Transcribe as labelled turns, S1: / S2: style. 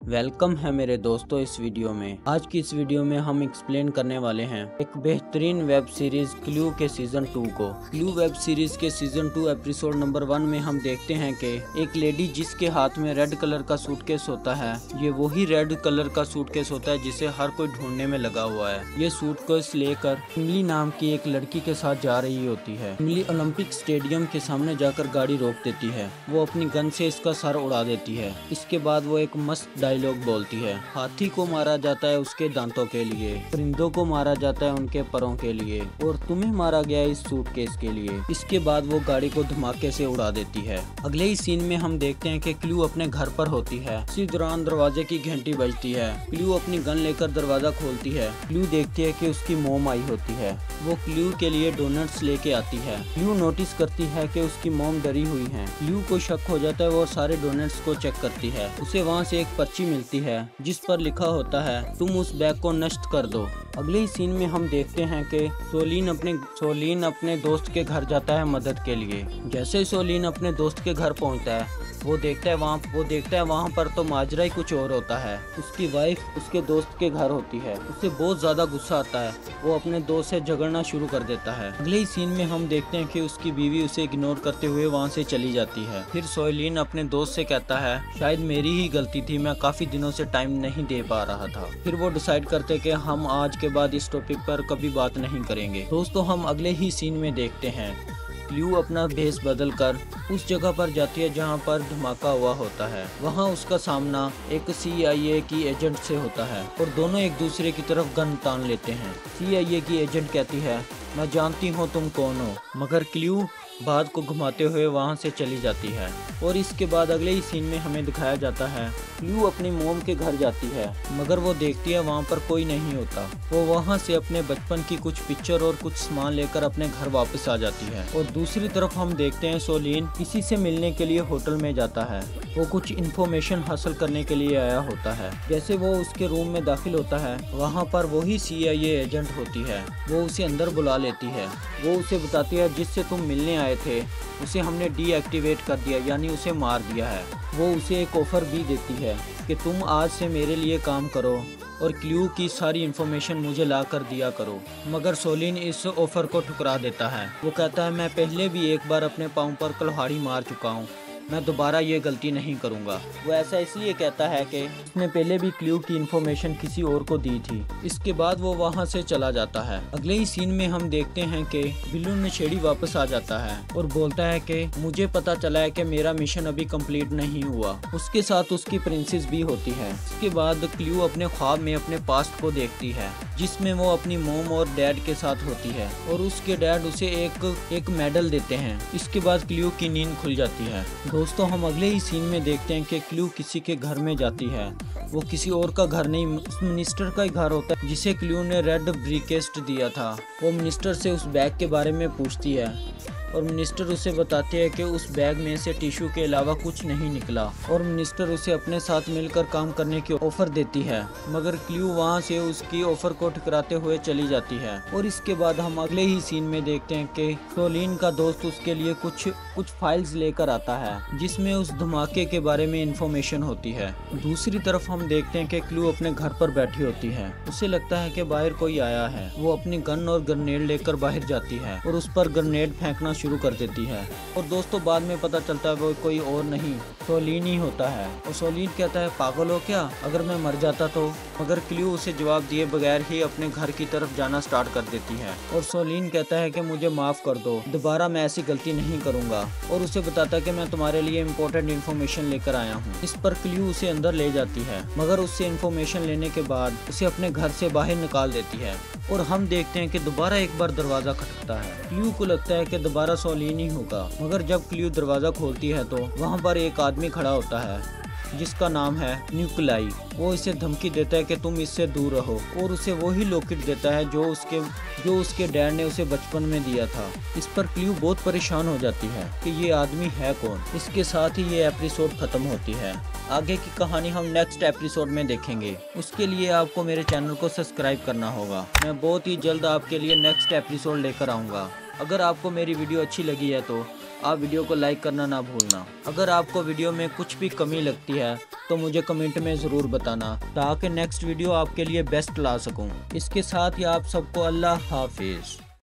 S1: Welcome है मेरे दोस्तों इस वीडियो में। आज की इस वीडियो में हम एक्सप्लेन करने वाले हैं एक बेहतरीन वेब सीरीज क्लू के सीजन 2 को। क्लू वेब सीरीज के सीजन 2 एपिसोड नंबर 1 में हम देखते हैं कि एक लेडी जिसके हाथ में रेड कलर का सूटकेस होता है, ये वही रेड कलर का सूटकेस होता है जिसे हर कोई ढूंढने में लगा हुआ है। ये सूटकेस लेकर इमली नाम की एक लड़की के साथ जा रही होती है। इमली ओलंपिक स्टेडियम के सामने जाकर गाड़ी रोक देती है। वो अपनी गन से इसका सर उड़ा देती है। इसके बाद वो एक मस्त डायलॉग बोलती है, हाथी को मारा जाता है उसके दांतों के लिए, परिंदों को मारा जाता है उनके परों के लिए, और तुम्हें मारा गया इस सूटकेस के लिए। इसके बाद वो गाड़ी को धमाके से उड़ा देती है। अगले ही सीन में हम देखते हैं कि क्लू अपने घर पर होती है। इसी दौरान दरवाजे की घंटी बजती है। क्लू अपनी गन लेकर दरवाजा खोलती है। क्लू देखती है कि उसकी मोम आई होती है। वो क्लू के लिए डोनट्स लेके आती है। क्लू नोटिस करती है कि उसकी मोम डरी हुई है। क्लू को शक हो जाता है, वो सारे डोनट्स को चेक करती है। उसे वहाँ से एक पर्ची मिलती है जिस पर लिखा होता है, तुम उस बैग को नष्ट कर दो। अगले ही सीन में हम देखते हैं कि सोलिन अपने दोस्त के घर जाता है मदद के लिए। जैसे ही सोलिन अपने दोस्त के घर पहुंचता है, वो देखता है वहाँ पर तो माजरा ही कुछ और होता है। उसकी वाइफ उसके दोस्त के घर होती है। उसे बहुत ज्यादा गुस्सा आता है। वो अपने दोस्त से झगड़ना शुरू कर देता है। अगले ही सीन में हम देखते हैं कि उसकी बीवी उसे इग्नोर करते हुए वहाँ से चली जाती है। फिर सोलिन अपने दोस्त से कहता है, शायद मेरी ही गलती थी, मैं काफी दिनों से टाइम नहीं दे पा रहा था। फिर वो डिसाइड करते कि हम आज के बाद इस टॉपिक पर कभी बात नहीं करेंगे। दोस्तों, हम अगले ही सीन में देखते हैं क्लू अपना भेस बदल कर उस जगह पर जाती है जहां पर धमाका हुआ होता है। वहां उसका सामना एक CIA की एजेंट से होता है और दोनों एक दूसरे की तरफ गन तान लेते हैं। CIA की एजेंट कहती है, मैं जानती हूँ तुम कौन हो, मगर क्लू बात को घुमाते हुए वहां से चली जाती है। और इसके बाद अगले ही सीन में हमें दिखाया जाता है क्लू अपनी मोम के घर जाती है, मगर वो देखती है वहां पर कोई नहीं होता। वो वहां से अपने बचपन की कुछ पिक्चर और कुछ सामान लेकर अपने घर वापस आ जाती है। और दूसरी तरफ हम देखते हैं सोलिन किसी से मिलने के लिए होटल में जाता है। वो कुछ इन्फॉर्मेशन हासिल करने के लिए आया होता है। जैसे वो उसके रूम में दाखिल होता है, वहाँ पर वही CIA एजेंट होती है। वो उसे अंदर बुला लेती है। वो उसे बताती है, जिससे तुम मिलने आए थे उसे हमने डीएक्टिवेट कर दिया, यानी उसे मार दिया है। वो उसे एक ऑफर भी देती है कि तुम आज से मेरे लिए काम करो और क्लू की सारी इन्फॉर्मेशन मुझे ला कर दिया करो। मगर सोलिन इस ऑफर को ठुकरा देता है। वो कहता है, मैं पहले भी एक बार अपने पाँव पर कुल्हाड़ी मार चुका हूँ, मैं दोबारा ये गलती नहीं करूँगा। वो ऐसा इसलिए कहता है कि उसने पहले भी क्लू की इन्फॉर्मेशन किसी और को दी थी। इसके बाद वो वहाँ से चला जाता है। अगले ही सीन में हम देखते हैं कि बिल्लू नशेड़ी वापस आ जाता है और बोलता है कि मुझे पता चला है कि मेरा मिशन अभी कंप्लीट नहीं हुआ। उसके साथ उसकी प्रिंसेस भी होती है। इसके बाद क्लू अपने ख्वाब में अपने पास्ट को देखती है, जिसमें वो अपनी मोम और डैड के साथ होती है और उसके डैड उसे एक मेडल देते हैं। इसके बाद क्लू की नींद खुल जाती है। दोस्तों, हम अगले ही सीन में देखते हैं कि क्लू किसी के घर में जाती है। वो किसी और का घर नहीं, उस मिनिस्टर का ही घर होता है जिसे क्लू ने रेड ब्रीकेस्ट दिया था। वो मिनिस्टर से उस बैग के बारे में पूछती है और मिनिस्टर उसे बताते हैं कि उस बैग में से टिश्यू के अलावा कुछ नहीं निकला। और मिनिस्टर उसे अपने साथ मिलकर काम करने की ऑफर देती है, मगर क्लू वहां से उसकी ऑफर को ठुकराते हुए चली जाती है। और इसके बाद हम अगले ही सीन में देखते हैं कि सोलिन का दोस्त उसके लिए कुछ फाइल्स लेकर आता है, जिसमें उस धमाके के बारे में इंफॉर्मेशन होती है। दूसरी तरफ हम देखते हैं कि क्लू अपने घर पर बैठी होती है। उसे लगता है कि बाहर कोई आया है। वो अपनी गन और ग्रेनेड लेकर बाहर जाती है और उस पर ग्रेनेड फेंकना शुरू कर देती है। और दोस्तों, बाद में पता चलता है वो कोई और नहीं, सोलिन ही होता है। और सोलिन कहता है, पागल हो क्या, अगर मैं मर जाता तो। मगर क्लू उसे जवाब दिए बगैर ही अपने घर की तरफ जाना स्टार्ट कर देती है। और सोलिन कहता है कि मुझे माफ कर दो, दोबारा मैं ऐसी गलती नहीं करूंगा। और उसे बताता है कि मैं तुम्हारे लिए इम्पोर्टेंट इन्फॉर्मेशन लेकर आया हूँ। इस पर क्लू उसे अंदर ले जाती है, मगर उससे इन्फॉर्मेशन लेने के बाद उसे अपने घर से बाहर निकाल देती है। और हम देखते हैं कि दोबारा एक बार दरवाजा खटकता है। क्लू को लगता है कि दोबारा सोलिन ही होगा, मगर जब क्लू दरवाजा खोलती है तो वहाँ पर एक आदमी खड़ा होता है जिसका नाम है न्यूक्लाई। वो इसे धमकी देता है कि तुम इससे दूर रहो, और उसे वही लॉकेट देता है जो उसके डैड ने उसे बचपन में दिया था। इस पर क्लू बहुत परेशान हो जाती है कि ये आदमी है कौन। इसके साथ ही ये एपिसोड खत्म होती है। आगे की कहानी हम नेक्स्ट एपिसोड में देखेंगे। उसके लिए आपको मेरे चैनल को सब्सक्राइब करना होगा। मैं बहुत ही जल्द आपके लिए नेक्स्ट एपिसोड लेकर आऊँगा। अगर आपको मेरी वीडियो अच्छी लगी है तो आप वीडियो को लाइक करना ना भूलना। अगर आपको वीडियो में कुछ भी कमी लगती है तो मुझे कमेंट में ज़रूर बताना, ताकि नेक्स्ट वीडियो आपके लिए बेस्ट ला सकूं। इसके साथ ही आप सबको अल्लाह हाफिज़।